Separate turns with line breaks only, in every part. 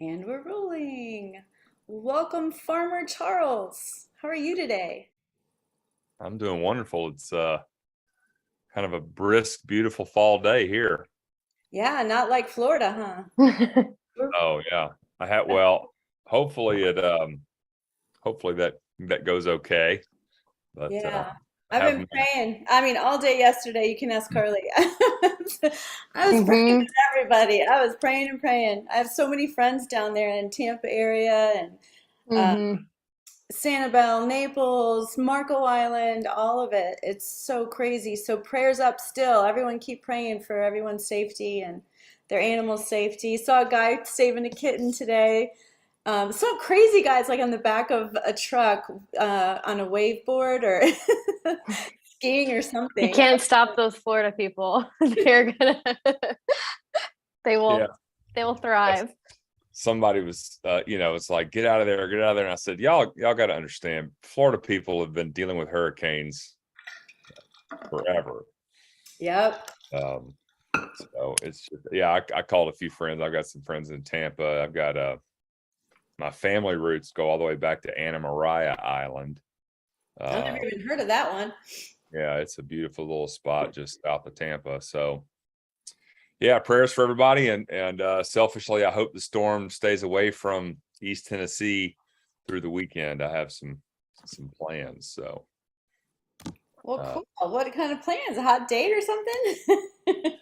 And we're rolling. Welcome, Farmer Charles. How are you today?
I'm doing wonderful. It's kind of a brisk, beautiful fall day here.
Yeah, not like Florida, huh?
Oh yeah. I had well, hopefully it hopefully that goes okay. But
Yeah.
I
I've
have
been
my
praying. I mean, all day yesterday. You can ask Carly. I was praying
hmm
with everybody. I was praying and praying. I have so many friends down there in Tampa area and uh,
hmm
Sanibel, Naples, Marco Island, all of it. It's so crazy. So prayers up still. Everyone keep praying for everyone's safety and their animal safety. Saw a guy saving a kitten today. Some crazy guys like on the back of a truck on a wave board or skiing or
You
something.
can't stop those Florida people. They're gonna they
yeah.
will they will thrive.
Somebody was it's like get out of there, get out of there. And I said, y'all got to understand, Florida people have been dealing with hurricanes forever.
Yep.
Um, so it's just, yeah, I called a few friends. I've got some friends in Tampa. I've got my family roots go all the way back to Anna Maria Island.
I've never
Uh,
even heard of that one.
yeah, it's a beautiful little spot just south of Tampa. So yeah, prayers for everybody, and selfishly, I hope the storm stays away from East Tennessee through the weekend. I have some plans. So
Well,
uh,
cool. What kind of plans? A hot date or something?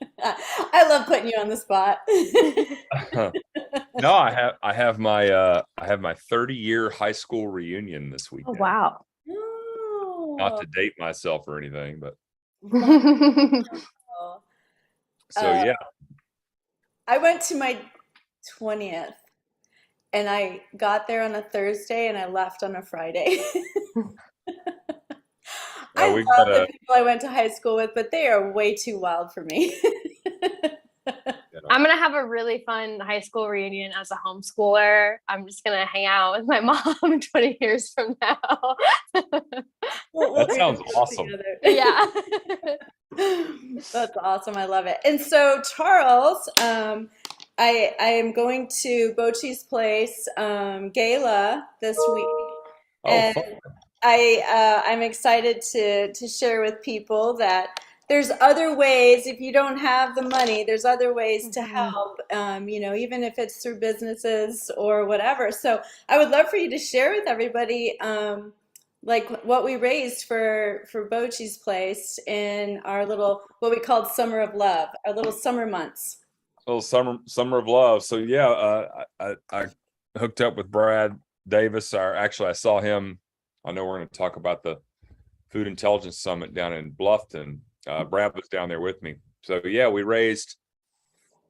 I love putting you on the spot.
no, I have my 30-year high school reunion this
Oh
weekend.
wow.
Not
Oh,
to date myself or anything, but
wow.
so
Uh,
yeah.
I went to my 20th and I got there on a Thursday and I left on a Friday. I
We
love
got
the
a
people I went to high school with, but they are way too wild for me.
you know,
I'm gonna have a really fun high school reunion as a homeschooler. I'm just gonna hang out with my mom 20 years from now.
We'll
that
read
sounds
it
awesome.
Yeah.
together. That's awesome. I love it. And so, Charles, I am going to Bochy's place gala this week,
Oh,
and
fun.
I'm excited to share with people that there's other ways. If you don't have the money, there's other ways to
hmm
help. Even if it's through businesses or whatever. So I would love for you to share with everybody. Like what we raised for Bochy's place in our little what we called Summer of Love, our little summer months.
Little summer of love. So yeah, I hooked up with Brad Davis. Actually, I saw him. I know we're going to talk about the Food Intelligence Summit down in Bluffton. Brad was down there with me. So yeah, we raised.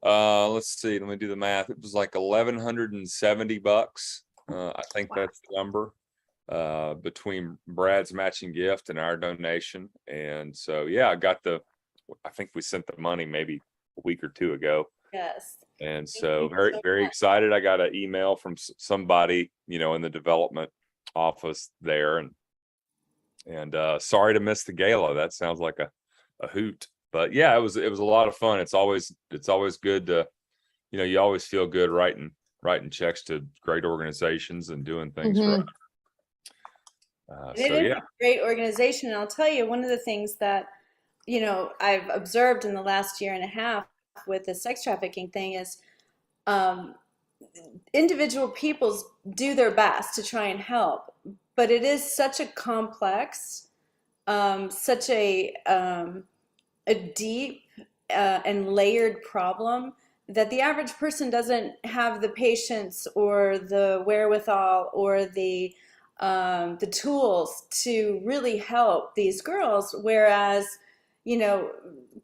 Let's see. Let me do the math. It was like $1,170. I think that's the number between Brad's matching gift and our donation. And so yeah, I think we sent the money maybe a week or two ago.
Yes.
And
Thank
so
you
very,
so
very
much.
excited. I got an email from somebody, in the development office there, and sorry to miss the gala. That sounds like a hoot. But yeah, it was a lot of fun. It's always good to, you always feel good writing checks to great organizations and doing things for
hmm
And it
so
is
yeah.
a great organization. And I'll tell you, one of the things that, I've observed in the last year and a half with the sex trafficking thing is um, individual peoples do their best to try and help, but it is such a complex, such a deep and layered problem that the average person doesn't have the patience or the wherewithal or the tools to really help these girls. Whereas, you know,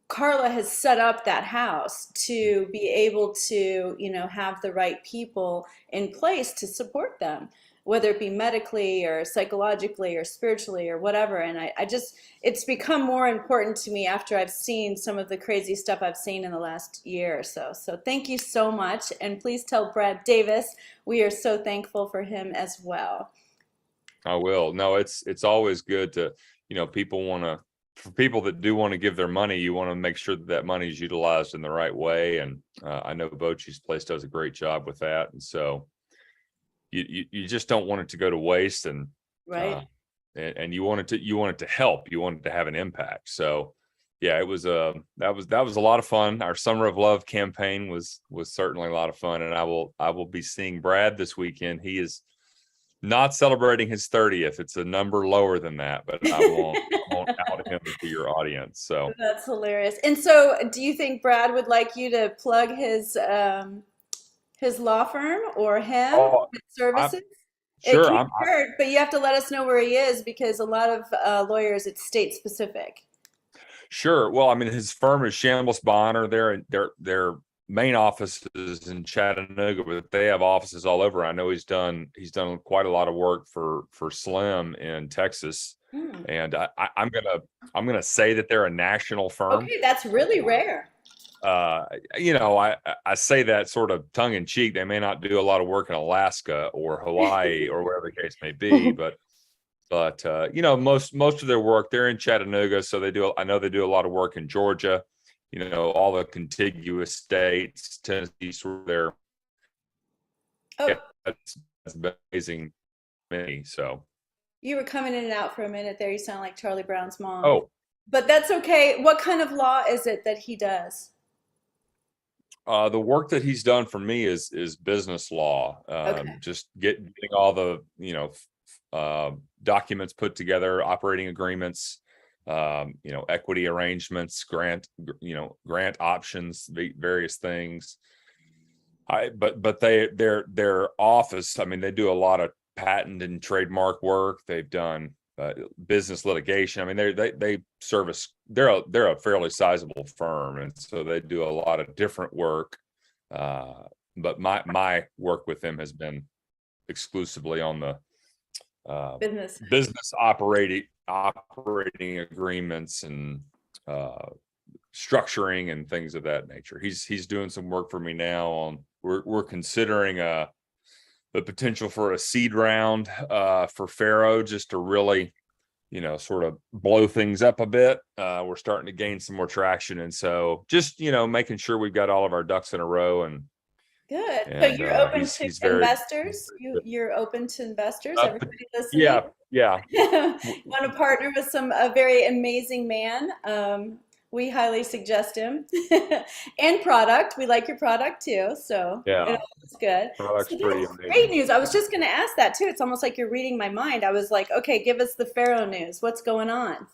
Carla has set up that house to be able to, have the right people in place to support them, whether it be medically or psychologically or spiritually or whatever. And I just, it's become more important to me after I've seen some of the crazy stuff I've seen in the last year or so. So thank you so much. And please tell Brad Davis we are so thankful for him as well.
I will. No, it's always good to, people want to for people that do want to give their money, you want to make sure that that money is utilized in the right way. And I know Bochy's place does a great job with that. And so you just don't want it to go to waste, and
Right.
and you want it to help, you want it to have an impact. So yeah, it was that was a lot of fun. Our Summer of Love campaign was certainly a lot of fun, and I will be seeing Brad this weekend. He is not celebrating his 30th. It's a number lower than that, but I won't out him to your audience. So
That's hilarious. And so, do you think Brad would like you to plug his law firm or him,
oh,
his
I'm
services? It
sure
can't hurt, but you have to let us know where he is because a lot of lawyers, it's state specific.
Sure. Well, I mean, his firm is Shambles Bonner. Their main office is in Chattanooga, but they have offices all over. I know he's done quite a lot of work for Slim in Texas,
Hmm.
and I'm gonna say that they're a national firm.
Okay, that's really rare.
You know, I say that sort of tongue in cheek. They may not do a lot of work in Alaska or Hawaii or wherever the case may be, but you know, most of their work, they're in Chattanooga, so I know they do a lot of work in Georgia, you know, all the contiguous states, Tennessee, sort of there.
Oh,
Yeah, that's amazing to me. So
you were coming in and out for a minute there. You sound like Charlie Brown's mom.
oh,
But that's okay. What kind of law is it that he does?
the work that he's done for me is business law.
Okay.
Just getting all the, you know, documents put together, operating agreements, you know, equity arrangements, grant options, various things. But their office, I mean, they do a lot of patent and trademark work. They've done business litigation. I mean, they service. They're a fairly sizable firm, and so they do a lot of different work. But my work with them has been exclusively on the business operating agreements and structuring and things of that nature. He's doing some work for me now on. We're considering the potential for a seed round for Farrow, just to really, you know, sort of blow things up a bit. We're starting to gain some more traction, and so just, you know, making sure we've got all of our ducks in a row. And
Good. So
and
you're open to
he's very
investors? You're open to investors, everybody
yeah,
listening?
yeah.
Want to partner with a very amazing man? We highly suggest him. And product. We like your product too, so it
Yeah,
all is good.
product's
So
pretty
that's great
amazing.
news. I was just going to ask that too. It's almost like you're reading my mind. I was like, okay, give us the Pharaoh news. What's going on?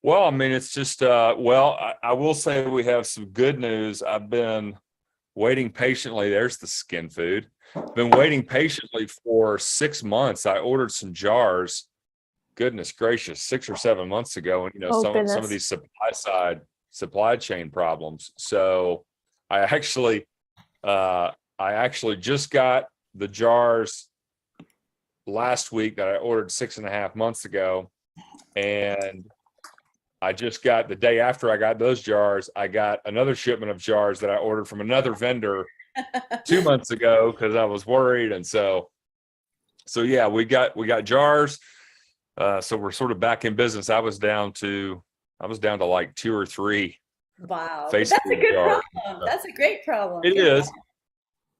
Well, I mean, it's just I will say we have some good news. I've been waiting patiently. There's the skin food. Been waiting patiently for 6 months. I ordered some jars. Goodness gracious, 6 or 7 months ago, and you know,
Oh
some of
goodness.
these supply chain problems. So I actually just got the jars last week that I ordered 6.5 months ago, and I just got, the day after I got those jars, I got another shipment of jars that I ordered from another vendor 2 months ago because I was worried. And so yeah, we got jars. So we're sort of back in business. I was down to like 2 or 3
Wow. But
face
that's a
food
good
jars.
problem. That's a great problem.
It
Good.
is.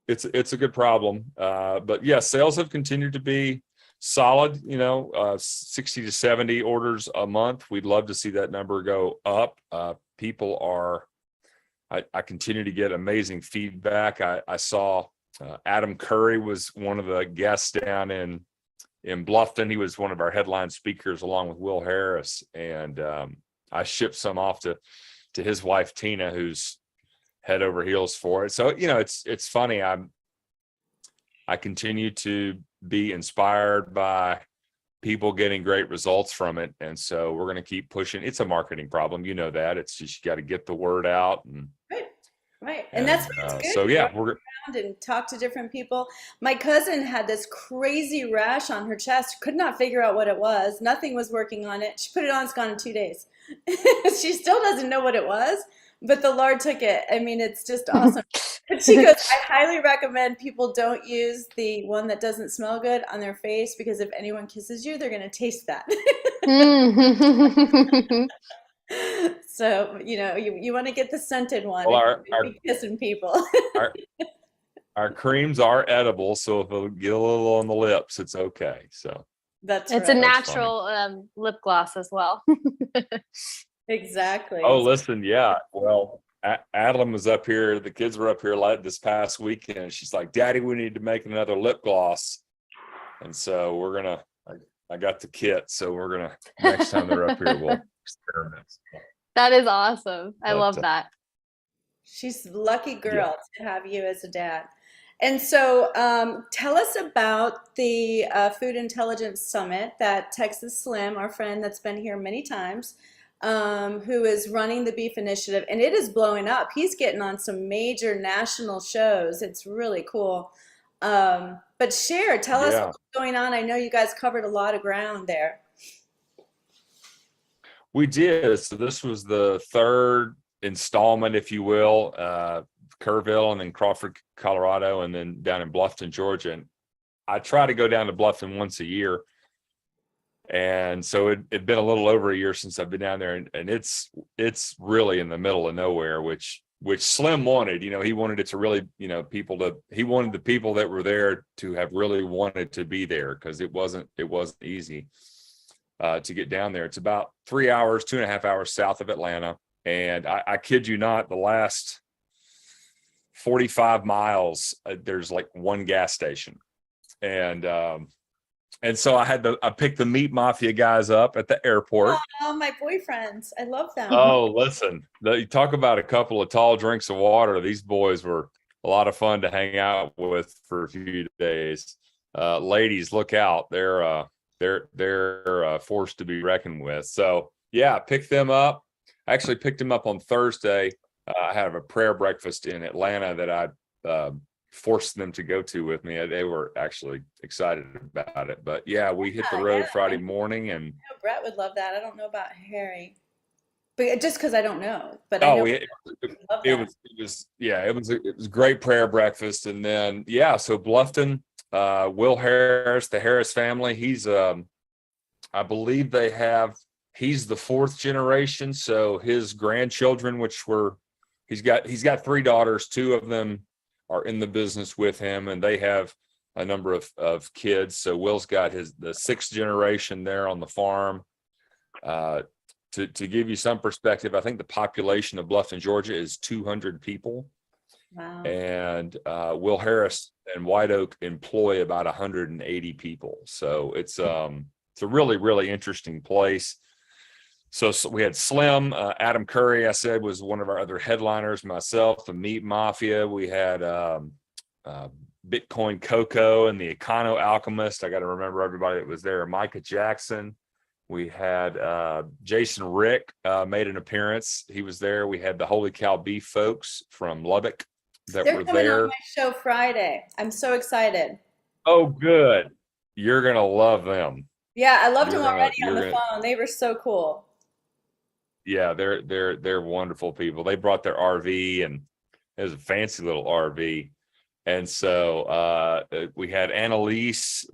It's a good problem. But yeah, sales have continued to be solid, you know, 60 to 70 orders a month. We'd love to see that number go up. People are, I continue to get amazing feedback. I saw Adam Curry was one of the guests down in Bluffton. He was one of our headline speakers along with Will Harris. And I shipped some off to his wife, Tina, who's head over heels for it. So, you know, it's funny. I continue to be inspired by people getting great results from it. And so we're going to keep pushing. It's a marketing problem. You know that. It's just, you got to get the word out. And
Right. And that's why it's good
so,
to
yeah,
go around and talk to different people. My cousin had this crazy rash on her chest, could not figure out what it was. Nothing was working on it. She put it on, it's gone in 2 days. She still doesn't know what it was, but the Lord took it. I mean, it's just awesome. But she goes, I highly recommend people don't use the one that doesn't smell good on their face, because if anyone kisses you, they're going to taste that.
Mm.
So, you want to get the scented one
Well,
if you're going to be kissing people.
our our creams are edible, so if it'll get a little on the lips, it's okay. So
That's
It's a
right.
that's funny.
natural lip gloss as well.
Oh,
Exactly.
listen, yeah. Well, Adam was up here. The kids were up here like this past weekend. She's like, "Daddy, we need to make another lip gloss." And so we're gonna. I got the kit, so we're gonna next time they're up here, we'll experiment.
That is awesome. I
But
love that.
She's a lucky
yeah,
girl to have you as a dad. And so, tell us about the Food Intelligence Summit that Texas Slim, our friend that's been here many times, who is running the beef initiative, and it is blowing up. He's getting on some major national shows. It's really cool. But tell us
yeah.
what's going on. I know you guys covered a lot of ground there.
We did. So this was the third installment, if you will, Kerrville and then Crawford, Colorado, and then down in Bluffton, Georgia. And I try to go down to Bluffton once a year. And so it'd been a little over a year since I've been down there, and it's really in the middle of nowhere, which Slim wanted. He wanted it to really, he wanted the people that were there to have really wanted to be there, because it wasn't easy to get down there. It's about 3 hours, 2.5 hours south of Atlanta. And I kid you not, the last 45 miles, there's like one gas station. And so I picked the Meat Mafia guys up at the airport.
Oh, my boyfriends. I love them.
Oh, listen, you talk about a couple of tall drinks of water. These boys were a lot of fun to hang out with for a few days. Ladies, look out. They're forced to be reckoned with. So yeah, I picked them up. I actually picked them up on Thursday. I had a prayer breakfast in Atlanta that I forced them to go to with me. They were actually excited about it. But yeah, we hit the road Friday morning, and
I know Brett would love that. I don't know about Harry, but just because I don't know. But I
oh,
know
it
love that.
it was great prayer breakfast. And then yeah, so Bluffton, Will Harris, the Harris family, he's I believe he's the fourth generation. So his grandchildren, he's got 3 daughters, 2 of them are in the business with him, and they have a number of kids. So Will's got the 6th generation there on the farm. To give you some perspective, I think the population of Bluffton, Georgia is 200 people.
Wow.
And Will Harris and White Oak employ about 180 people. So it's a really, really interesting place. So we had Slim, Adam Curry, I said, was one of our other headliners, myself, the Meat Mafia. We had Bitcoin Coco and the Econo Alchemist. I got to remember everybody that was there. Micah Jackson. We had Jason Rick made an appearance. He was there. We had the Holy Cow Beef folks from Lubbock that
They're
were
coming
there.
on my show Friday. I'm so excited.
Oh, good. You're going to love them.
Yeah, I loved
You're
them
gonna-
already on
you're
the
gonna-
phone. They were so cool.
Yeah, they're wonderful people. They brought their RV, and it was a fancy little RV. And so we had Annalise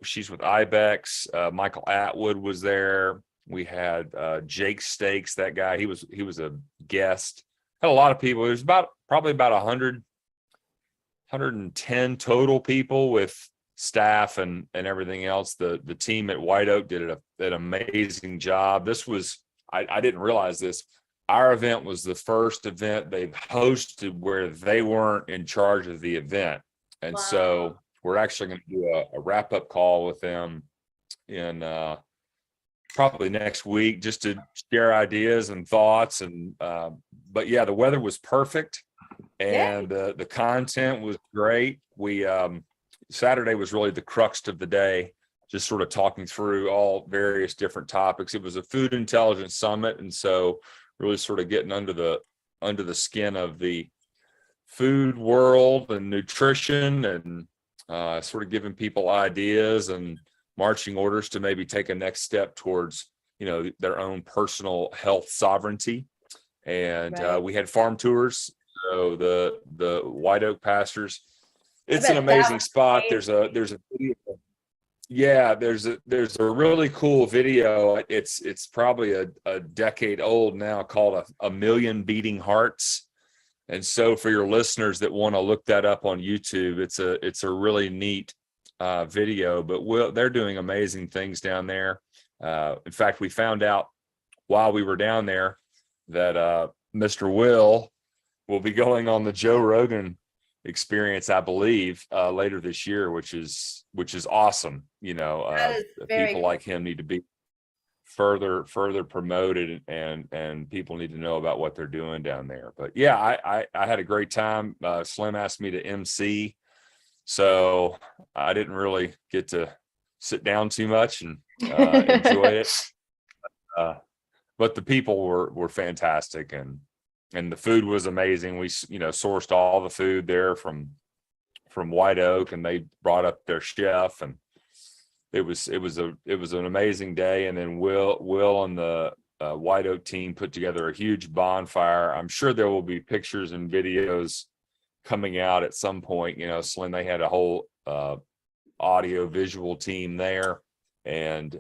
she's with Ibex. Michael Atwood was there. We had Jake Stakes, that guy. He was a guest. Had a lot of people. There's probably about 110 total people with staff and everything else. The team at White Oak did an amazing job. This was, I didn't realize this. Our event was the first event they've hosted where they weren't in charge of the event. And so we're actually going to do a wrap-up call with them in probably next week, just to share ideas and thoughts. And but yeah, the weather was perfect, and the content was great. We Saturday was really the crux of the day, just sort of talking through all various different topics. It was a food intelligence summit, and so really sort of getting under the skin of the food world and nutrition, and sort of giving people ideas and marching orders to maybe take a next step towards, their own personal health sovereignty. And we had farm tours. So the White Oak pastures, it's an amazing spot. There's a video. Yeah, there's a really cool video. It's probably a decade old now, called a Million Beating Hearts. And so for your listeners that want to look that up on YouTube, it's a really neat video. But they're doing amazing things down there. In fact, we found out while we were down there that Mr. Will be going on the Joe Rogan Experience, I believe, later this year, which is awesome.
That is very
People
cool.
like him need to be further promoted, and people need to know about what they're doing down there. But yeah, I had a great time. Slim asked me to MC, so I didn't really get to sit down too much and enjoy it. But the people were fantastic, and the food was amazing. We sourced all the food there from White Oak, and they brought up their chef, and it was an amazing day. And then Will and the White Oak team put together a huge bonfire. I'm sure there will be pictures and videos coming out at some point. Slim, they had a whole audio visual team there, and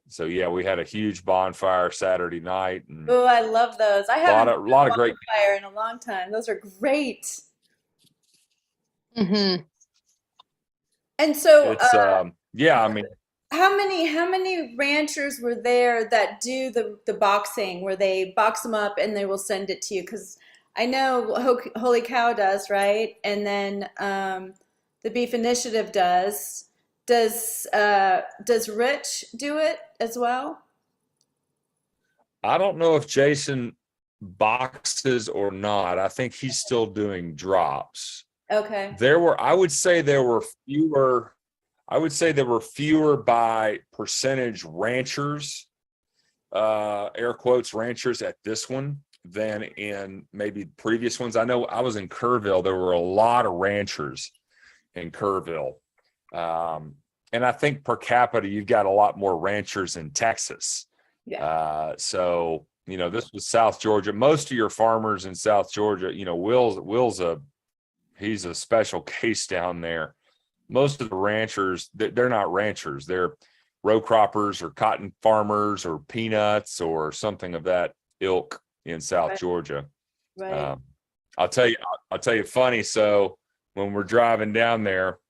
so yeah, we had a huge bonfire Saturday night.
Oh, I love those. I haven't
a lot of great
fire in a long time. Those are great.
Mm-hmm.
And so,
it's yeah, I mean,
how many ranchers were there that do the boxing, where they box them up and they will send it to you? Because I know Holy Cow does, right? And then the Beef Initiative does. Does Rich do it as well?
I don't know if Jason boxes or not. I think he's still doing drops.
Okay.
I would say there were fewer by percentage ranchers, air quotes ranchers, at this one than in maybe previous ones. I know I was in Kerrville. There were a lot of ranchers in Kerrville. And I think per capita, you've got a lot more ranchers in Texas.
Yeah.
So, this was South Georgia. Most of your farmers in South Georgia, Will's he's a special case down there. Most of the ranchers, they're not ranchers. They're row croppers or cotton farmers or peanuts or something of that ilk in South Georgia.
Right.
I'll tell you funny. So when we're driving down there,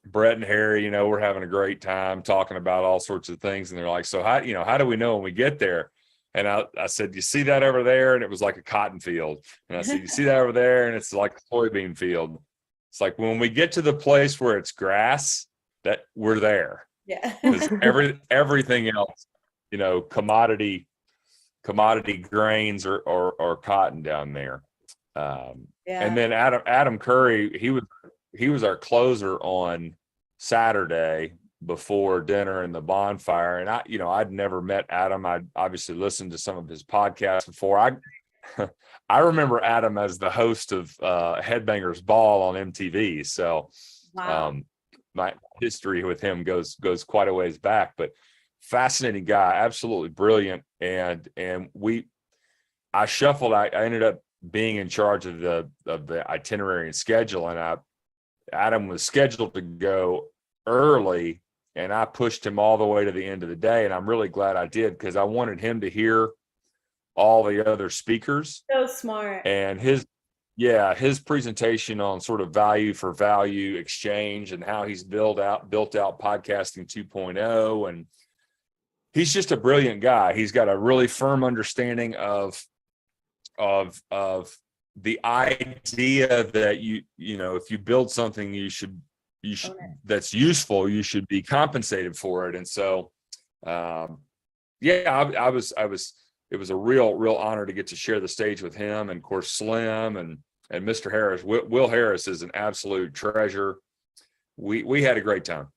Brett and Harry, we're having a great time talking about all sorts of things. And they're like, so how do we know when we get there? And I said, you see that over there? And it was like a cotton field. And I said, you see that over there? And it's like a soybean field. It's like, when we get to the place where it's grass, that we're there.
Yeah.
Because everything else, commodity grains or cotton down there.
Yeah.
And then Adam Curry, he was our closer on Saturday before dinner and the bonfire. And I'd never met Adam. I'd obviously listened to some of his podcasts before. I remember Adam as the host of Headbangers Ball on MTV. So
Wow.
my history with him goes quite a ways back, but fascinating guy, absolutely brilliant. And I shuffled. I ended up being in charge of the itinerary and schedule, and Adam was scheduled to go early, and I pushed him all the way to the end of the day. And I'm really glad I did, because I wanted him to hear all the other speakers.
So smart.
And his presentation on sort of value for value exchange and how he's built out podcasting 2.0. And he's just a brilliant guy. He's got a really firm understanding of the idea that if you build something, you should that's useful, you should be compensated for it. And so it was a real honor to get to share the stage with him, and of course Slim and Mr. Harris. Will Harris is an absolute treasure. We had a great time.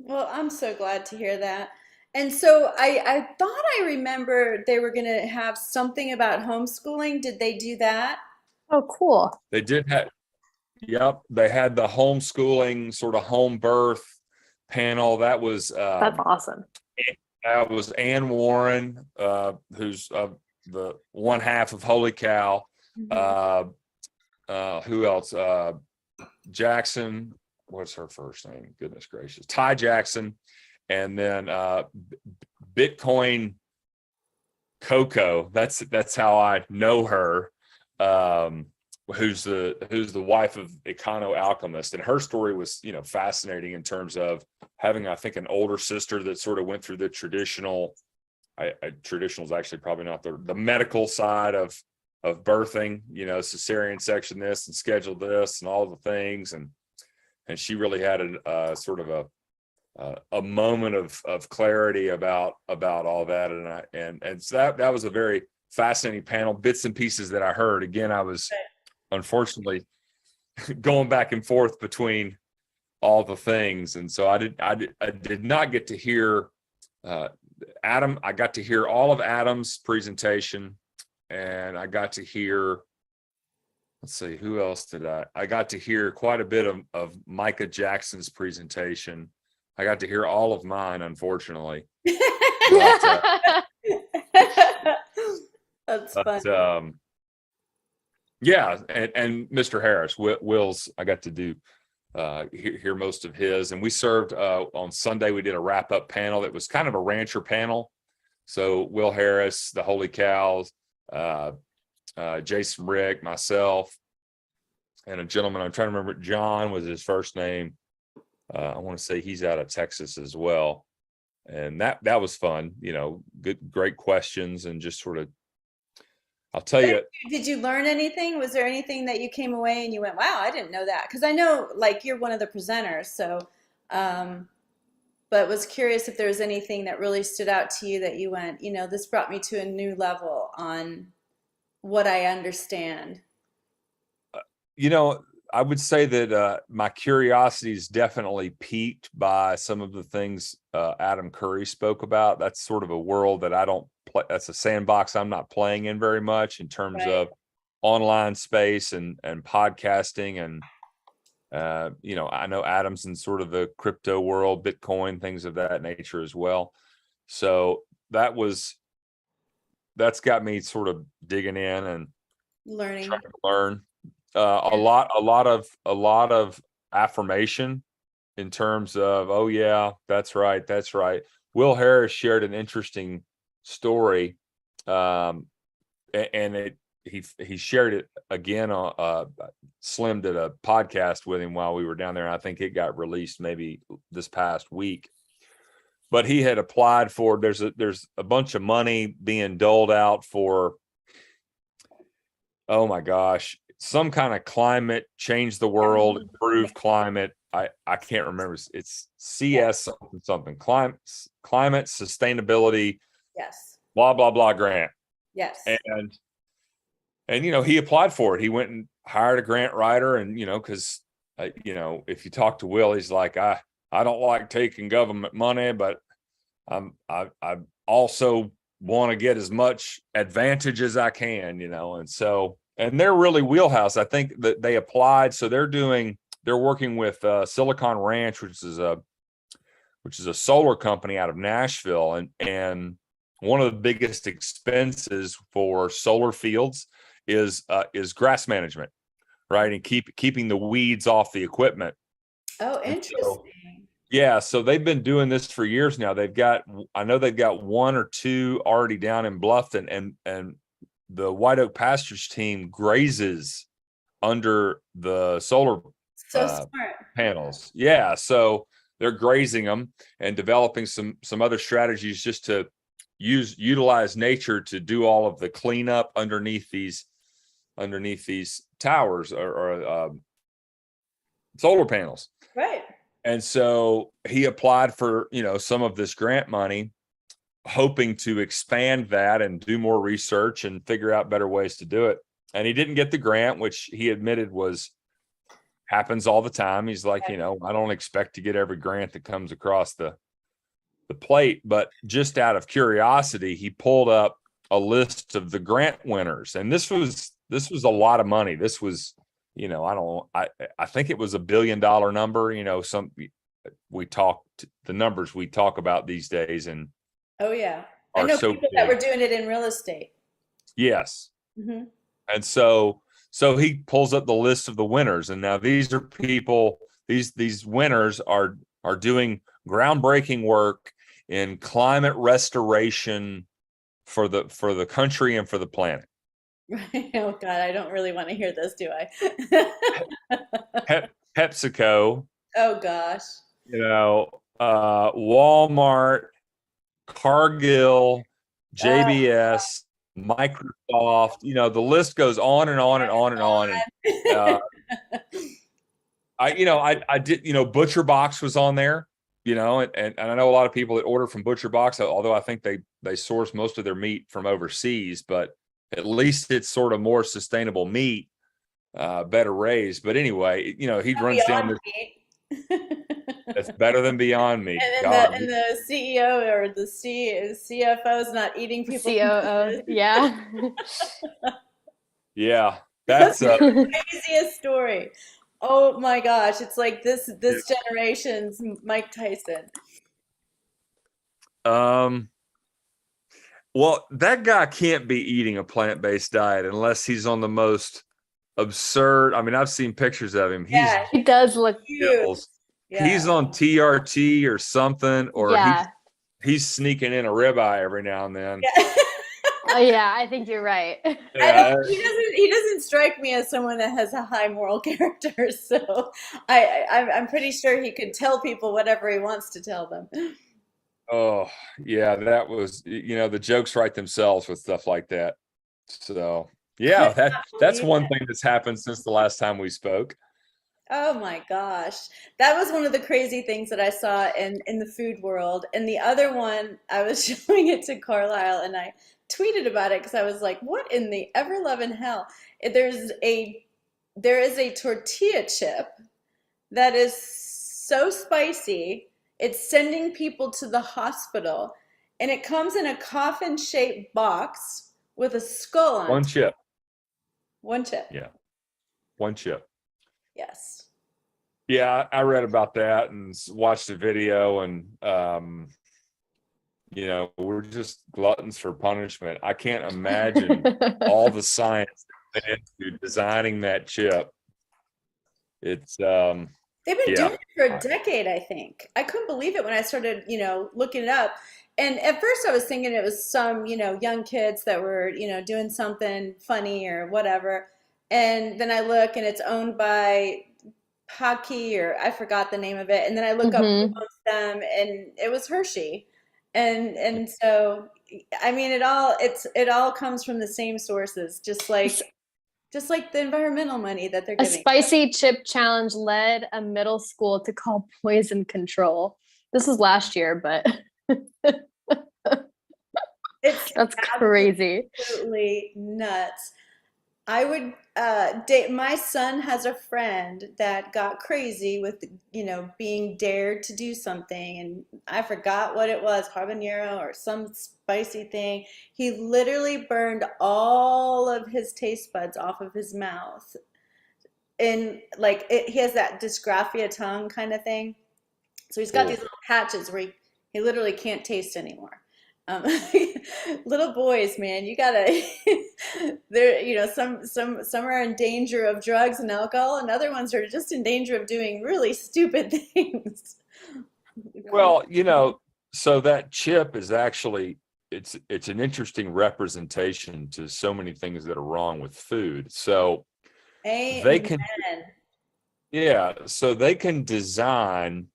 Well, I'm so glad to hear that. And so I thought I remember they were going to have something about homeschooling. Did they do that?
Oh, cool.
They did have, yep, they had the homeschooling sort of home birth panel. That was
That's awesome.
that was Ann Warren, who's the one half of Holy Cow.
Mhm.
Who else? Jackson what's her first name? Goodness gracious. Ty Jackson. And then Bitcoin Coco. That's how I know her. Who's the wife of Econo Alchemist. And her story was, fascinating in terms of having, I think, an older sister that sort of went through the traditional is actually probably not the medical side of birthing, cesarean section this and schedule this and all the things. And she really had a sort of a moment of clarity about all that. And so that was a very fascinating panel, bits and pieces that I heard. Again, I was unfortunately going back and forth between all the things. And so I did not get to hear Adam. I got to hear all of Adam's presentation, and I got to hear, let's see, who else did I got to hear quite a bit of Micah Jackson's presentation. I got to hear all of mine, unfortunately.
That's fun.
Yeah, and Mr. Harris, Will's, I got to do hear most of his, and we served on Sunday. We did a wrap up panel that was kind of a rancher panel. So Will Harris, the Holy Cows, Jason Rick, myself, and a gentleman, I'm trying to remember, John was his first name. I want to say he's out of Texas as well. And that was fun, great questions, and just sort of, I'll tell you.
Did you learn anything? Was there anything that you came away and you went, wow, I didn't know that? Because I know, like, you're one of the presenters, so, but was curious if there was anything that really stood out to you that you went, this brought me to a new level on what I understand.
I would say that my curiosity is definitely piqued by some of the things Adam Curry spoke about. That's sort of a world that I don't play. That's a sandbox I'm not playing in very much in terms of online space and podcasting. And, I know Adam's in sort of the crypto world, Bitcoin, things of that nature as well. So that's got me sort of digging in and
Learning.
trying to learn. A lot of affirmation in terms of, oh yeah, that's right. Will Harris shared an interesting story, and he shared it again. Slim did a podcast with him while we were down there, and I think it got released maybe this past week. But he had applied for, there's a bunch of money being doled out for, oh my gosh, some kind of climate, change the world, improve climate. I can't remember. It's CS something, climate sustainability.
Yes.
Blah, blah, blah grant.
Yes.
And he applied for it. He went and hired a grant writer, and because if you talk to Will, he's like, I don't like taking government money, but I also want to get as much advantage as I can, and so. And they're really wheelhouse. I think that they applied. So they're working with Silicon Ranch, which is a solar company out of Nashville. And one of the biggest expenses for solar fields is grass management, right? And keeping the weeds off the equipment.
Oh, interesting.
So they've been doing this for years now. I know they've got one or two already down in Bluffton, and the White Oak Pastures team grazes under the solar
smart
panels. Yeah, so they're grazing them and developing some other strategies just to utilize nature to do all of the cleanup underneath these towers or solar panels.
Right.
And so he applied for some of this grant money, hoping to expand that and do more research and figure out better ways to do it. And he didn't get the grant, which he admitted happens all the time. He's like, I don't expect to get every grant that comes across the plate, but just out of curiosity, he pulled up a list of the grant winners. And this was a lot of money. This was, I think it was $1 billion number, the numbers we talk about these days, and
oh yeah, I know people that were doing it in real estate.
Yes.
Mm-hmm.
And so he pulls up the list of the winners, and now these are people these winners are doing groundbreaking work in climate restoration for the country and for the planet.
Right. Oh God, I don't really want to hear this, do I?
PepsiCo,
Oh gosh.
Walmart, Cargill,
Oh,
JBS, Microsoft, the list goes on and on and on and on. And I did, Butcher Box was on there, and I know a lot of people that order from Butcher Box, although I think they source most of their meat from overseas, but at least it's sort of more sustainable meat, better raised. But anyway, he runs down
Beyond
this.
Meat.
That's better than Beyond Meat.
And
God.
the CEO or the CFO is not eating people.
COO, yeah.
Yeah, that's
the craziest story. Oh my gosh, it's like this generation's Mike Tyson.
Well, that guy can't be eating a plant-based diet unless he's on the most absurd. I mean, I've seen pictures of him.
Yeah,
he does look
huge. Yeah.
He's on TRT or something, or
yeah.
he's sneaking in a ribeye every now and then.
Yeah.
Oh yeah, I think you're right.
Yeah.
He doesn't strike me as someone that has a high moral character. So I'm pretty sure he could tell people whatever he wants to tell them.
Oh yeah, that was, the jokes write themselves with stuff like that. So yeah, that's one thing that's happened since the last time we spoke.
Oh my gosh. That was one of the crazy things that I saw in the food world. And the other one, I was showing it to Carlisle and I tweeted about it because I was like, what in the ever-loving hell? There is a tortilla chip that is so spicy, it's sending people to the hospital. And it comes in a coffin-shaped box with a skull on
One
top.
chip.
One chip.
Yeah. One chip.
Yes.
Yeah, I read about that and watched the video, and we're just gluttons for punishment. I can't imagine all the science that went into designing that chip. It's
they've been doing it for a decade, I think. I couldn't believe it when I started, looking it up. And at first I was thinking it was some, young kids that were, doing something funny or whatever. And then I look and it's owned by Bochy, or I forgot the name of it, and then I look up who owns them, and it was Hershey, and so I mean it all comes from the same sources, just like the environmental money that they're
A
giving.
spicy chip challenge led a middle school to call poison control. This was last year, but that's crazy.
Absolutely nuts. I would my son has a friend that got crazy with, being dared to do something, and I forgot what it was, habanero or some spicy thing. He literally burned all of his taste buds off of his mouth. And he has that dysgraphia tongue kind of thing. So he's got these little patches where he literally can't taste anymore. Little boys, man, you gotta. They're, some are in danger of drugs and alcohol, and other ones are just in danger of doing really stupid things.
Well, so that chip is actually it's an interesting representation to so many things that are wrong with food. So they can, so they can design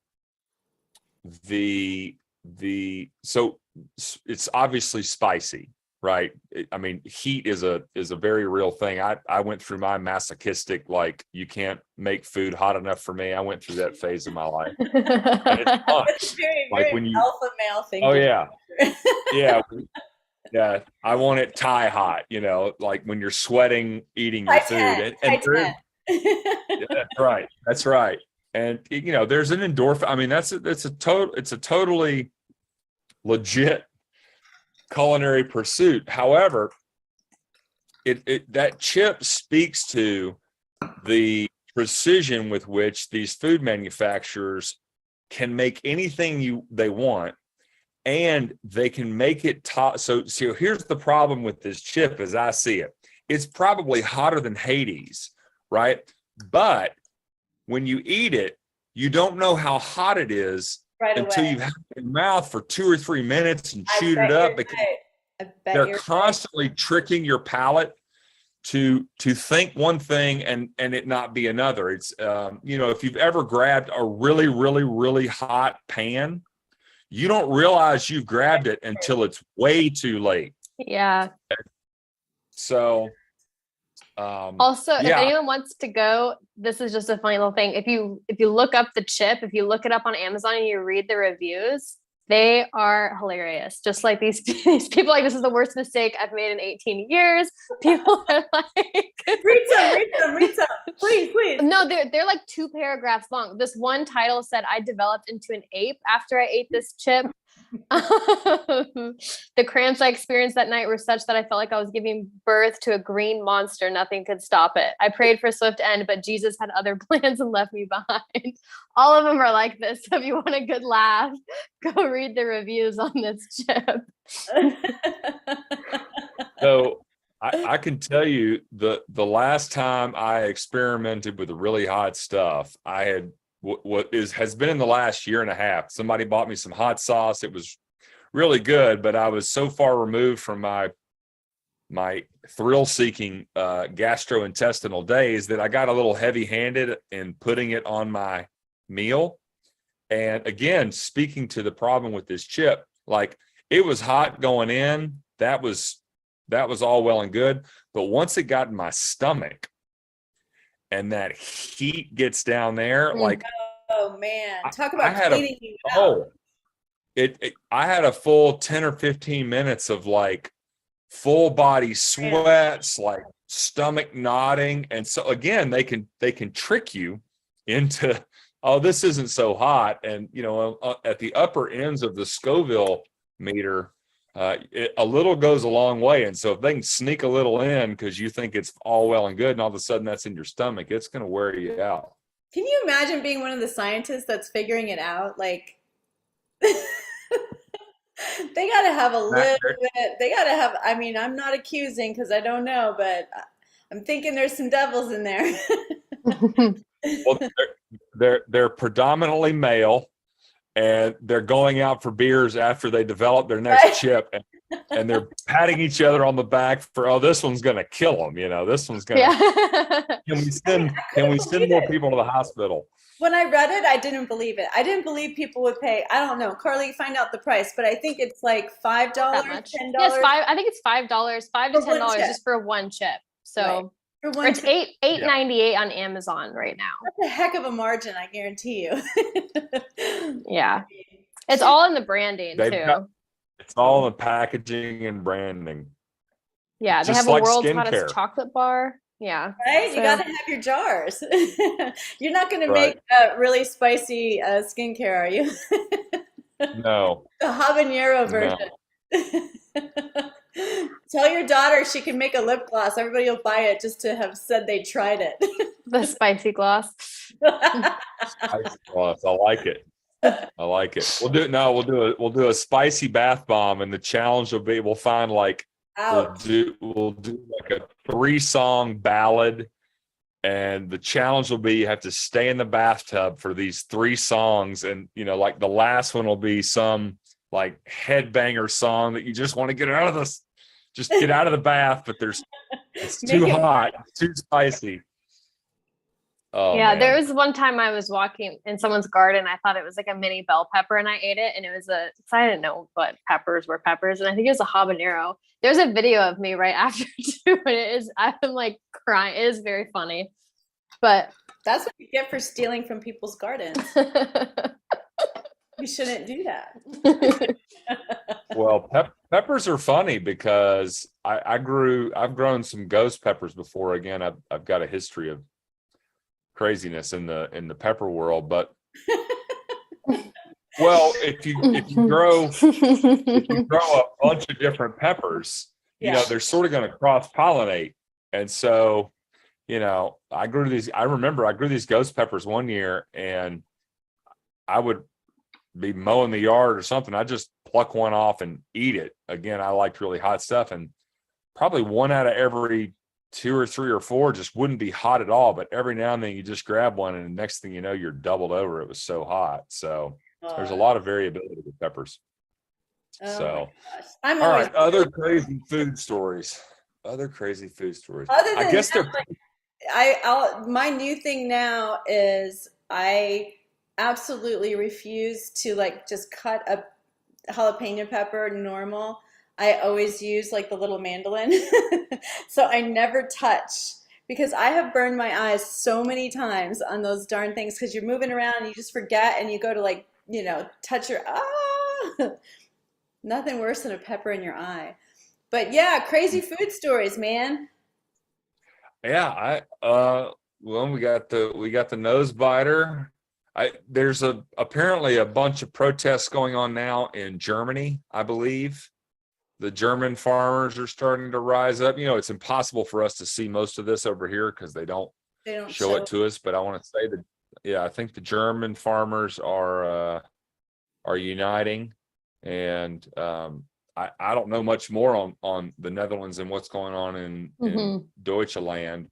so it's obviously spicy, right? I mean, heat is a very real thing. I went through my masochistic, you can't make food hot enough for me. I went through that phase of my life. And it's fun.
It's very
when you
alpha male thing.
Oh yeah. Yeah. I want it tie hot, like when you're sweating eating your food. That's right. And there's an endorphin. I mean, it's a totally legit culinary pursuit. However, that chip speaks to the precision with which these food manufacturers can make anything they want, and they can make it top. So here's the problem with this chip as I see it. It's probably hotter than Hades, right? But when you eat it, you don't know how hot it is
Right
until
away.
you've had it in your mouth for 2 or 3 minutes and
I
chewed
bet
it up,
you're
because
right. I bet
they're
you're
constantly tricking your palate to think one thing and it not be another. It's if you've ever grabbed a really, really, really hot pan, you don't realize you've grabbed it until it's way too late.
Yeah.
So
also, if anyone wants to go, this is just a funny little thing. If you look up the chip, if you look it up on Amazon and you read the reviews, they are hilarious. Just like these people, like, this is the worst mistake I've made in 18 years. People are like,
read some, please.
No, they're like 2 paragraphs long. This one title said, "I developed into an ape after I ate this chip." The cramps I experienced that night were such that I felt like I was giving birth to a green monster. Nothing could stop it. I prayed for a swift end, but Jesus had other plans and left me behind. All of them are like this. So if you want a good laugh, go read the reviews on this chip.
So I can tell you the last time I experimented with really hot stuff, I had has been in the last year and a half. Somebody bought me some hot sauce. It was really good, but I was so far removed from my thrill-seeking gastrointestinal days that I got a little heavy-handed in putting it on my meal. And again, speaking to the problem with this chip, like, it was hot going in. That was all well and good. But once it got in my stomach and that heat gets down there, like,
oh man, talk about cleaning you out.
Oh, I had a full 10 or 15 minutes of like full body sweats, like stomach knotting. And so again, they can trick you into, oh, this isn't so hot. And at the upper ends of the Scoville meter, a little goes a long way. And so if they can sneak a little in because you think it's all well and good, and all of a sudden that's in your stomach, it's going to wear you out.
Can you imagine being one of the scientists that's figuring it out? Like, they got to have a little bit, they got to have, I mean, I'm not accusing because I don't know, but I'm thinking there's some devils in there.
Well, they're predominantly male, and they're going out for beers after they develop their next chip, and they're patting each other on the back for, oh, this one's going to kill them. This one's going to, can we send more people to the hospital?
When I read it, I didn't believe it. I didn't believe people would pay. I don't know, Carly, find out the price, but I think it's like $5, $10.
Yes, I think it's $5, $5 to $10 just for one chip. So or it's $8.98 on Amazon right now.
That's a heck of a margin, I guarantee you.
Yeah, it's all in the branding too.
It's all in the packaging and branding.
Yeah, they have a world's hottest chocolate bar. Yeah,
right. So, you got to have your jars. You're not going to make a really spicy skincare, are you?
No.
The habanero version. No. Tell your daughter she can make a lip gloss. Everybody will buy it just to have said they tried it.
The spicy gloss.
Spicy gloss. I like it. I like it. We'll do a spicy bath bomb, and the challenge will be we'll find like we'll do like a 3-song ballad, and the challenge will be you have to stay in the bathtub for these 3 songs, and like the last one will be some like headbanger song that you just want to get out of this, just get out of the bath, but it's too hot, it's too spicy. Oh,
yeah,
man.
There was one time I was walking in someone's garden. I thought it was like a mini bell pepper, and I ate it, and it was I didn't know what peppers were peppers, and I think it was a habanero. There's a video of me right after too, and I'm like crying. It is very funny, but
that's what you get for stealing from people's gardens. You shouldn't do that.
Well, peppers are funny because I've grown some ghost peppers before. Again, I've got a history of craziness in the pepper world, but well, if you grow a bunch of different peppers, they're sort of going to cross pollinate, and so I grew these ghost peppers one year, and I would be mowing the yard or something. I just pluck one off and eat it. Again, I liked really hot stuff, and probably 1 out of every 2 or 3 or 4 just wouldn't be hot at all. But every now and then you just grab one, and the next thing you know, you're doubled over. It was so hot. So there's a lot of variability with peppers.
Oh
So,
my gosh. I'm
all
always
right, other crazy food stories. Other crazy food stories.
other
I
than
guess they're
my new thing now is I absolutely refuse to like just cut a jalapeno pepper normal. I always use like the little mandolin. So I never touch because I have burned my eyes so many times on those darn things because you're moving around and you just forget and you go to like, touch your nothing worse than a pepper in your eye. But yeah, crazy food stories, man.
Yeah, well, we got the nose biter. There's apparently a bunch of protests going on now in Germany, I believe. The German farmers are starting to rise up. It's impossible for us to see most of this over here because they don't show it to us. But I want to say that, yeah, I think the German farmers are uniting, and I don't know much more on the Netherlands and what's going on in Deutschland.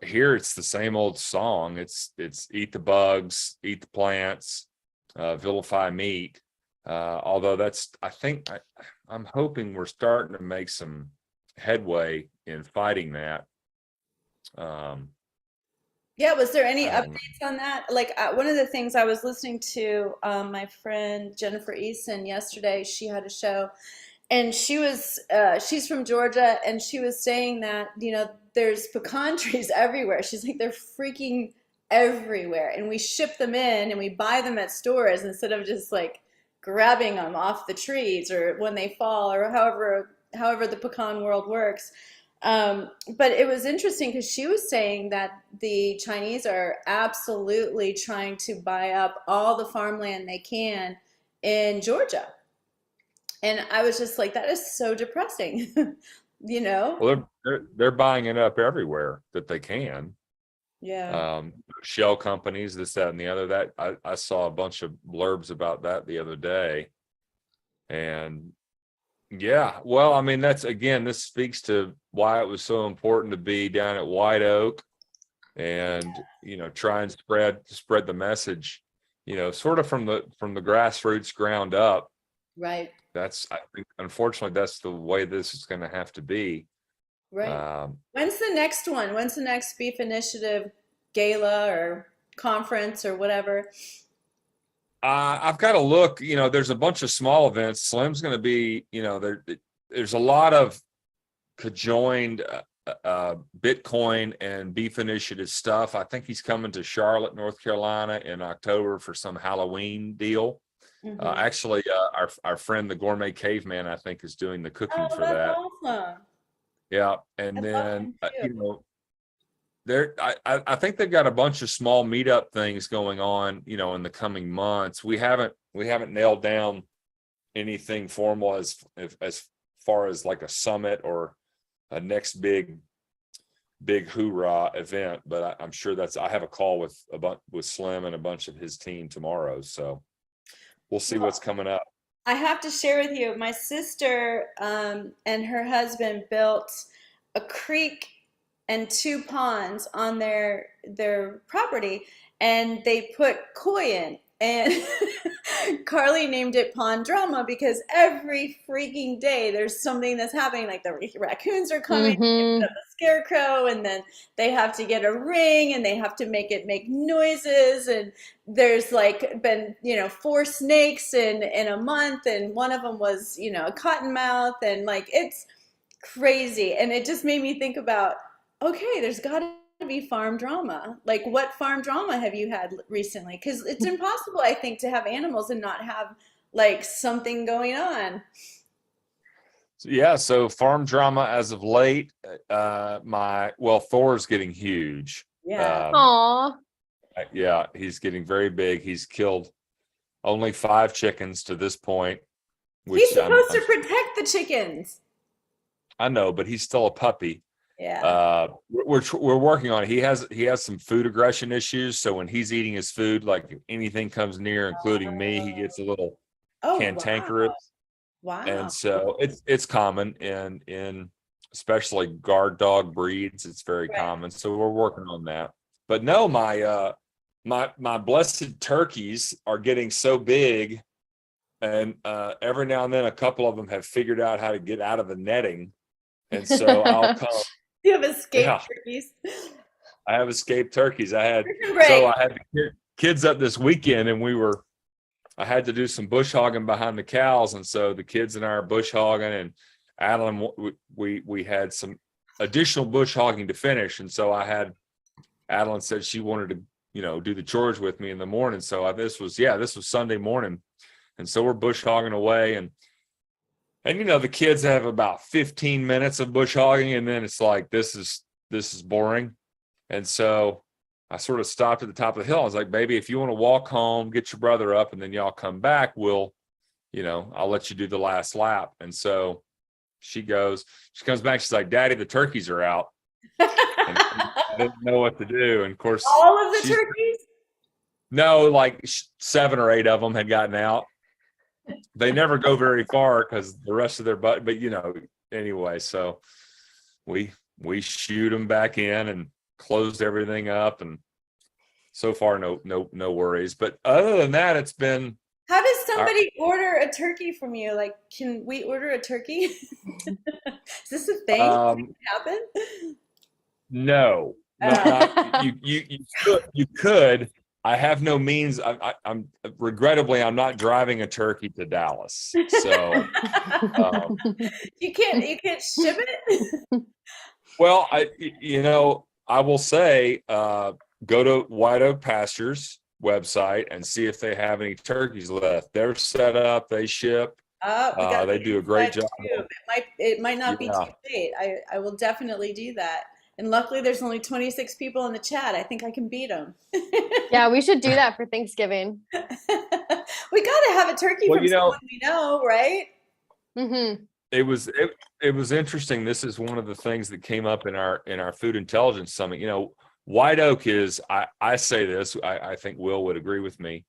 Here it's the same old song. It's eat the bugs, eat the plants, vilify meat. Although I'm hoping we're starting to make some headway in fighting that.
Yeah, was there any updates on that? Like one of the things I was listening to my friend Jennifer Eason yesterday, she had a show and she's from Georgia and she was saying that, there's pecan trees everywhere. She's like, they're freaking everywhere. And we ship them in and we buy them at stores instead of just like grabbing them off the trees or when they fall or however the pecan world works. But it was interesting because she was saying that the Chinese are absolutely trying to buy up all the farmland they can in Georgia. And I was just like, that is so depressing,
Well, they're buying it up everywhere that they can.
Yeah.
Shell companies, this, that, and the other. That I saw a bunch of blurbs about that the other day. And yeah, well, I mean, this speaks to why it was so important to be down at White Oak and, try and spread the message, sort of from the grassroots ground up.
Right.
I think, unfortunately, that's the way this is going to have to be.
Right. When's the next one? When's the next Beef Initiative gala or conference or whatever?
I've got to look. There's a bunch of small events. Slim's going to be, there's a lot of conjoined Bitcoin and Beef Initiative stuff. I think he's coming to Charlotte, North Carolina in October for some Halloween deal.
Mm-hmm.
Actually, our friend, the Gourmet Caveman, I think is doing the cooking for that.
Awesome.
Yeah. And then, I think they've got a bunch of small meetup things going on, in the coming months. We haven't nailed down anything formal as far as like a summit or a next big hoorah event, but I'm sure I have a call with Slim and a bunch of his team tomorrow, so we'll see what's coming up.
I have to share with you, my sister and her husband built a creek and 2 ponds on their property, and they put koi in. And Carly named it Pond Drama because every freaking day there's something that's happening. Like the raccoons are coming, they put up a scarecrow, and then they have to get a ring and they have to make it make noises. And there's like been 4 snakes in a month, and one of them was a cottonmouth, and like it's crazy. And it just made me think about, okay, there's got to be farm drama. Like, what farm drama have you had recently? Because it's impossible, I think, to have animals and not have like something going on.
So farm drama as of late. Thor's getting huge.
Yeah.
Aww.
Yeah, he's getting very big. He's killed only 5 chickens to this point.
He's supposed to protect the chickens.
I know, but he's still a puppy.
Yeah.
We're working on it. He has some food aggression issues. So when he's eating his food, like if anything comes near, including me, he gets a little cantankerous.
Wow.
And so it's common in especially guard dog breeds. It's very common. So we're working on that. But no, my blessed turkeys are getting so big, and every now and then a couple of them have figured out how to get out of the netting. And so I'll come.
You have escaped turkeys.
I have escaped turkeys. I had the kids up this weekend, and I had to do some bush hogging behind the cows, and so the kids and I are bush hogging, and Adeline, we had some additional bush hogging to finish, and so Adeline said she wanted to, do the chores with me in the morning. So this was Sunday morning, and so we're bush hogging away, and the kids have about 15 minutes of bush hogging, and then it's like this is boring, and so I sort of stopped at the top of the hill. I was like, baby, if you want to walk home, get your brother up, and then y'all come back, I'll let you do the last lap. And so she comes back, she's like, Daddy, the turkeys are out. And I didn't know what to do. And of course,
all of the turkeys?
No, like 7 or 8 of them had gotten out. They never go very far because the rest of their but anyway, so we shoot them back in and closed everything up, and so far no worries. But other than that, it's been.
How does somebody order a turkey from you? Like, can we order a turkey? Is this a thing? Happen?
No, not, you could. I have no means. I'm regrettably, I'm not driving a turkey to Dallas, so
you can't ship it.
Well, I will say, go to White Oak Pastures website and see if they have any turkeys left. They're set up, they ship. They do a great job.
It might not be too late. I will definitely do that. And luckily, there's only 26 people in the chat. I think I can beat them.
Yeah, we should do that for Thanksgiving.
We got to have a turkey from someone we know, right?
Mm-hmm.
It was interesting. This is one of the things that came up in our food intelligence summit. White Oak is, I say this, I think Will would agree with me.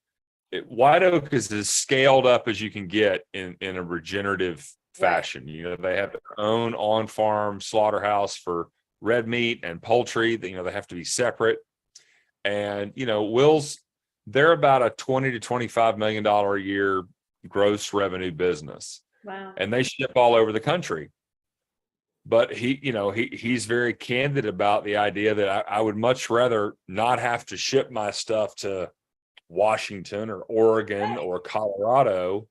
White Oak is as scaled up as you can get in a regenerative fashion. Right. They have their own on-farm slaughterhouse for red meat and poultry. They have to be separate. And, they're about a $20 to $25 million a year gross revenue business.
Wow.
And they ship all over the country. But he's very candid about the idea that I would much rather not have to ship my stuff to Washington or Oregon or Colorado.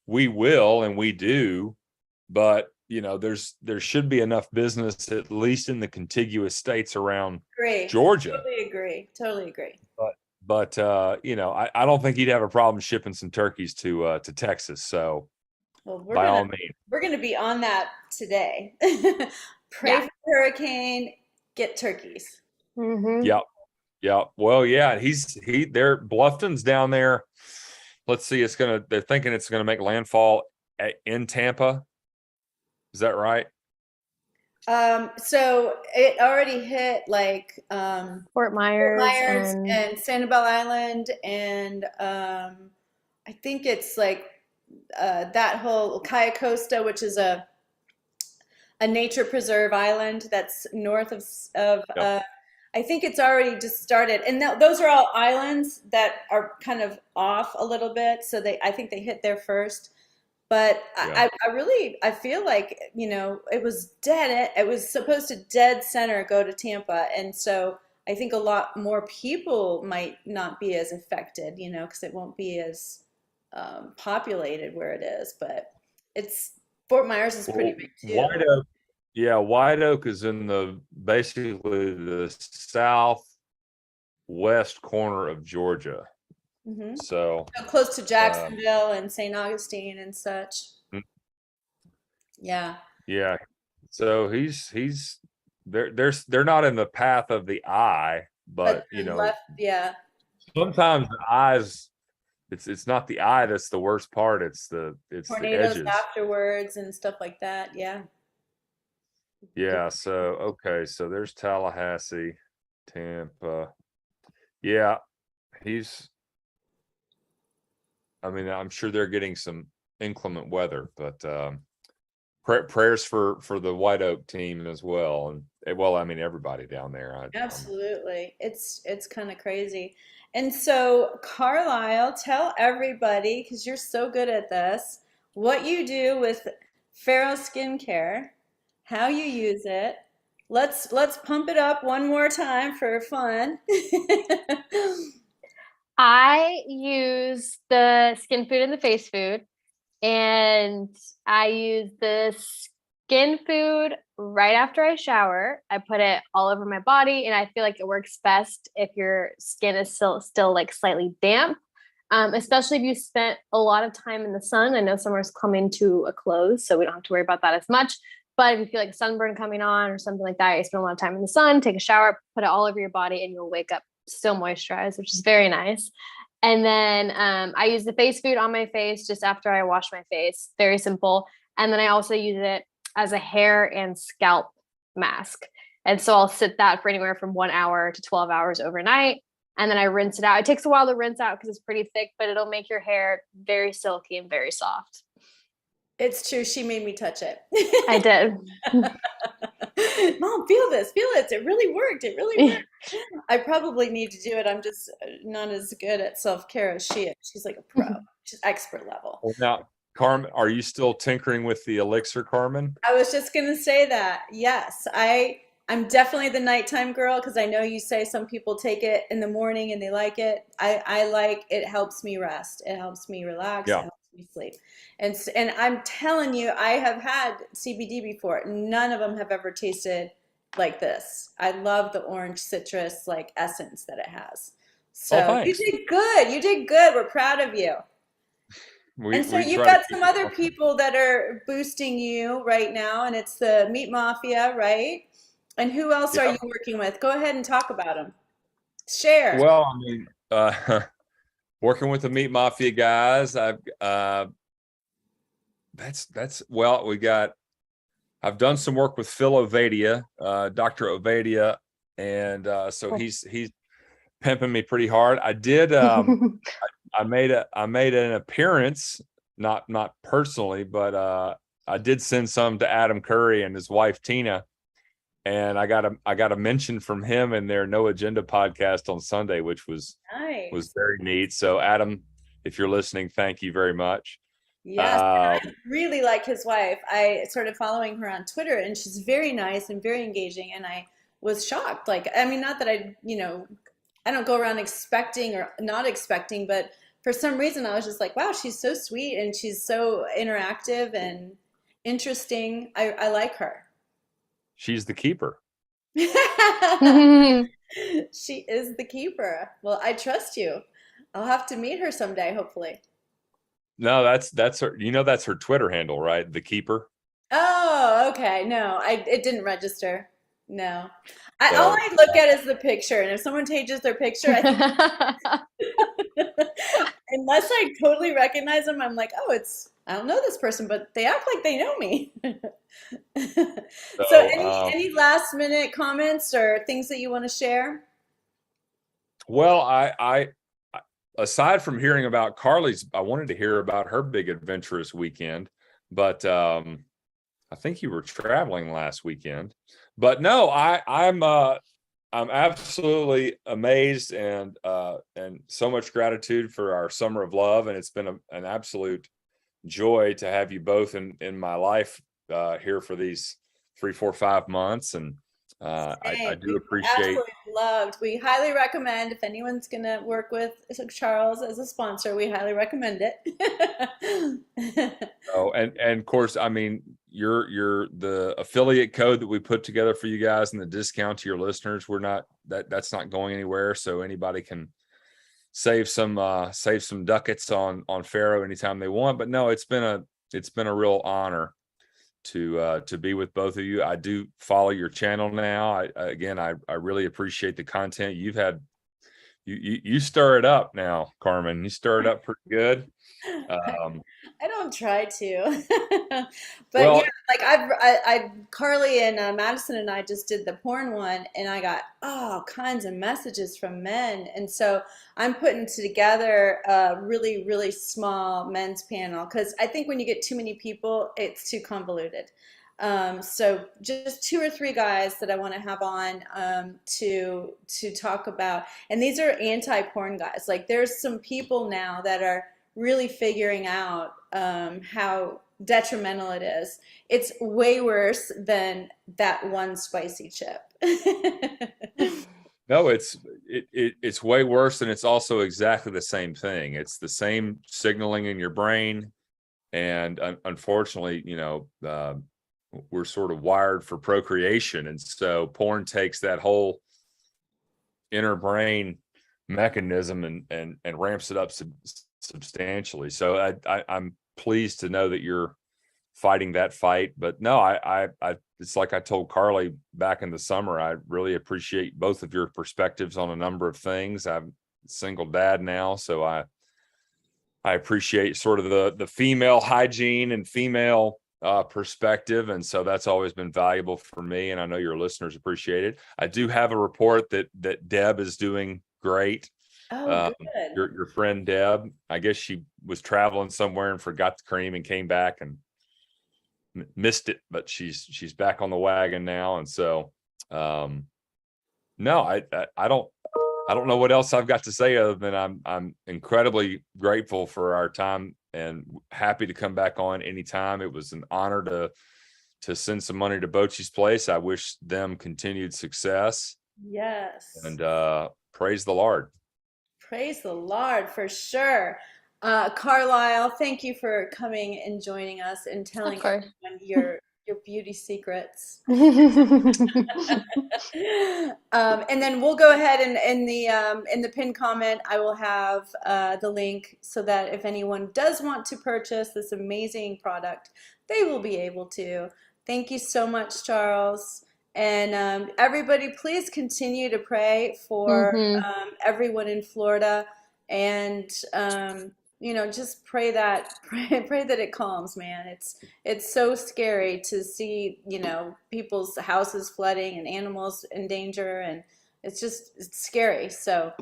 We will, and we do, but there should be enough business, at least in the contiguous states around Georgia.
Totally agree.
But I don't think he'd have a problem shipping some turkeys to Texas. So by all means,
we're gonna be on that today. Pray for the hurricane, get turkeys.
Mm-hmm.
Yep. Well, yeah, they're Bluffton's down there. Let's see, they're thinking it's gonna make landfall in Tampa. Is that right?
So it already hit like
Fort Myers
and Sanibel Island, and I think it's like that whole Cayo Costa, which is a nature preserve island that's north of I think it's already just started, and those are all islands that are kind of off a little bit, so I think they hit there first. But I feel like it was dead. It was supposed to dead center go to Tampa, and so I think a lot more people might not be as affected, because it won't be as populated where it is. But Fort Myers is pretty big too.
White Oak is in basically the southwest corner of Georgia.
Mm-hmm.
So
close to Jacksonville and St. Augustine and such. Yeah.
So they're not in the path of the eye, but sometimes the eyes, it's not the eye that's the worst part. It's the
tornadoes
edges
afterwards and stuff like that. Yeah.
Yeah. So okay. So there's Tallahassee, Tampa. Yeah, I'm sure they're getting some inclement weather, but prayers for the White Oak team as well, and well, I mean everybody down there.
Absolutely. It's kind of crazy. And so, Carlisle, tell everybody, because you're so good at this, what you do with Farrow skincare, how you use it. Let's pump it up one more time for fun.
I use the skin food and the face food, and I use the skin food right after I shower. I put it all over my body, and I feel like it works best if your skin is still like slightly damp, especially if you spent a lot of time in the sun. I know summer's coming to a close, so we don't have to worry about that as much. But if you feel like sunburn coming on or something like that, you spend a lot of time in the sun, take a shower, put it all over your body, and you'll wake up still moisturized, which is very nice. And then I use the face food on my face just after I wash my face. Very simple. And then I also use it as a hair and scalp mask. And so I'll sit that for anywhere from 1 hour to 12 hours overnight. And then I rinse it out. It takes a while to rinse out because it's pretty thick, but it'll make your hair very silky and very soft.
It's true. She made me touch it.
I did.
Mom, feel this, feel it. It really worked. It really worked. I probably need to do it. I'm just not as good at self-care as she is. She's like a pro. She's expert level.
Well, now, Carmen, are you still tinkering with the elixir, Carmen?
I was just going to say that. Yes, I'm definitely the nighttime girl because I know you say some people take it in the morning and they like it. I like it. Helps me rest. It helps me relax.
Yeah.
It helps me sleep. And I'm telling you, I have had CBD before. None of them have ever tasted like this. I love the orange citrus like essence that it has. So you did good. You did good. We're proud of you. And so you've got some other people that are boosting you right now, and it's the Meat Mafia, right? And who else are you working with? Go ahead and talk about them. Share.
Well, I mean, working with the Meat Mafia guys, I've I've done some work with Phil Ovadia, Dr. Ovadia, and so he's pimping me pretty hard. I did I made an appearance, not personally, but I did send some to Adam Curry and his wife Tina, and I got a mention from him in their No Agenda podcast on Sunday, which was
nice.
Was very neat. So Adam, if you're listening, thank you very much.
Yes, I really like his wife. I started following her on Twitter, and she's very nice and very engaging, and I was shocked. Like, I mean, not that I don't go around expecting or not expecting, but for some reason I was just like, wow, she's so sweet and she's so interactive and interesting. I like her.
She's the keeper.
She is the keeper. Well, I trust you. I'll have to meet her someday, hopefully.
No, that's her. That's her Twitter handle, right? The keeper.
Oh, okay. No, it didn't register. No, all I look at is the picture, and if someone changes their picture, I think, unless I totally recognize them, I'm like, oh, I don't know this person, but they act like they know me. So, any last minute comments or things that you want to share?
Well, I aside from hearing about Carly's, I wanted to hear about her big adventurous weekend, but I think you were traveling last weekend. But no, I'm absolutely amazed and so much gratitude for our summer of love, and it's been an absolute joy to have you both in my life here for these 3, 4, 5 months, and I do appreciate.
Absolutely loved. We highly recommend, if anyone's gonna work with Charles as a sponsor, we highly recommend it.
Oh, and of course, I mean, you're the affiliate code that we put together for you guys and the discount to your listeners. We're not that's not going anywhere, so anybody can save some ducats on Pharaoh anytime they want. But no, it's been a real honor to be with both of you. I do follow your channel now. I really appreciate the content you've had. You stir it up now, Carmen. You stir it up pretty good.
I don't try to, but
well,
yeah, like Carly and Madison and I just did the porn one, and I got all kinds of messages from men, and so I'm putting together a really, really small men's panel because I think when you get too many people, it's too convoluted. So just two or three guys that I want to have on to talk about, and these are anti-porn guys. Like there's some people now that are really figuring out how detrimental it is. It's way worse than that one spicy chip.
No, it's way worse, and it's also exactly the same thing. It's the same signaling in your brain, and unfortunately, we're sort of wired for procreation, and so porn takes that whole inner brain mechanism and ramps it up substantially. So I'm pleased to know that you're fighting that fight. But no, I it's like I told Carly back in the summer, I really appreciate both of your perspectives on a number of things. I'm a single dad now, so I appreciate sort of the female hygiene and female perspective, and so that's always been valuable for me, and I know your listeners appreciate it. I do have a report that Deb is doing great.
Oh, good.
Your friend Deb, I guess she was traveling somewhere and forgot the cream and came back and missed it, but she's back on the wagon now, and so no, I don't know what else I've got to say other than I'm incredibly grateful for our time and happy to come back on anytime. It was an honor to send some money to Bochy's place. I wish them continued success.
Yes.
And praise the Lord.
Praise the Lord for sure. Carlisle, thank you for coming and joining us and telling everyone your beauty secrets. And then we'll go ahead and in the pinned comment, I will have the link so that if anyone does want to purchase this amazing product, they will be able to. Thank you so much, Charles. And everybody, please continue to pray for everyone in Florida, and just pray that it calms, man. It's so scary to see people's houses flooding and animals in danger, and it's scary. So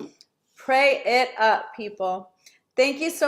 pray it up, people. Thank you so